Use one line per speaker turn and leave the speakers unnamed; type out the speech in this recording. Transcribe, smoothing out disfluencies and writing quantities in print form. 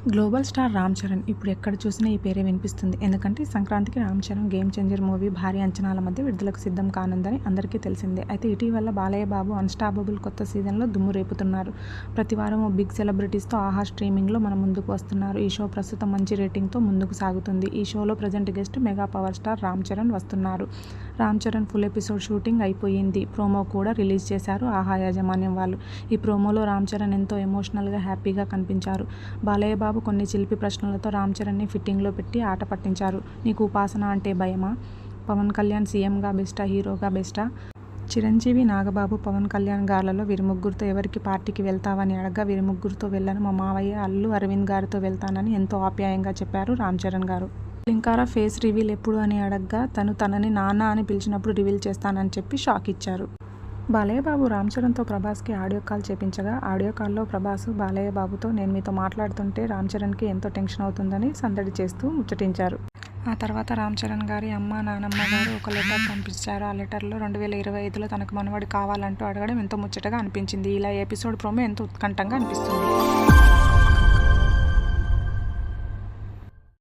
Global star Ram Charan ఇప్పుడు ఎక్కడ చూసినా ఈ పేరే వినిపిస్తుంది. ఎందుకంటే సంక్రాంతికి Ram Charan game changer movie భారీ అంచనాల మధ్య విడుదలకు సిద్ధం కానుందని అందరికీ తెలిసిందే. అయితే ఇటీవల బాలయ్య బాబు అన్స్టాపబుల్ కొత్త సీజన్లో దుమ్ము రేపుతున్నారు. ప్రతివారం ఓ బిగ్ సెలబ్రిటీస్తో ఆహా స్ట్రీమింగ్లో మన ముందుకు వస్తున్నారు. ఈ షో ప్రస్తుతం మంచి రేటింగ్తో ముందుకు సాగుతుంది. ఈ షోలో present guest mega power star Ram Charan వస్తున్నారు. Ram Charan full episode shooting అయిపోయింది. ప్రోమో కూడా రిలీజ్ చేశారు ఆహా యాజమాన్యం వాళ్ళు. ఈ ప్రోమోలో రామ్ చరణ్ ఎంతో ఎమోషనల్గా హ్యాపీగా కనిపించారు. బాలయ్య బాబు కొన్ని చిలిపి ప్రశ్నలతో రామ్ చరణ్ని ఫిట్టింగ్లో పెట్టి ఆట పట్టించారు. నీకు ఉపాసన అంటే భయమా? పవన్ కళ్యాణ్ సీఎంగా బెస్టా, హీరోగా బెస్టా? చిరంజీవి, నాగబాబు, పవన్ కళ్యాణ్ గార్లలో వీరి ముగ్గురితో ఎవరికి పార్టీకి వెళ్తావని అడగ్గా వీరి ముగ్గురితో వెళ్ళను, మా మావయ్య అల్లు అరవింద్ గారితో వెళ్తానని ఎంతో ఆప్యాయంగా చెప్పారు రామ్ చరణ్ గారు. లింకారా ఫేస్ రివీల్ ఎప్పుడు అని అడగ్గా తనని నాన్న అని పిలిచినప్పుడు రివీల్ చేస్తానని చెప్పి షాక్ ఇచ్చారు. Balayya Babu Ram చరణ్తో ప్రభాస్కి audio call చేపించగా audio కాల్లో ప్రభాస్ బాలయ్య బాబుతో నేను మీతో మాట్లాడుతుంటే రామ్ చరణ్కి ఎంతో టెన్షన్ అవుతుందని సందడి చేస్తూ ముచ్చటించారు. ఆ తర్వాత రామ్ చరణ్ గారి అమ్మ నానమ్మ గారు ఒక లెటర్ పంపించారు. ఆ లెటర్లో 2025లో తనకు మనవడు కావాలంటూ అడగడం ఎంతో ముచ్చటగా అనిపించింది. ఇలా ఎపిసోడ్ ప్రోమో ఎంతో ఉత్కంఠంగా అనిపిస్తుంది.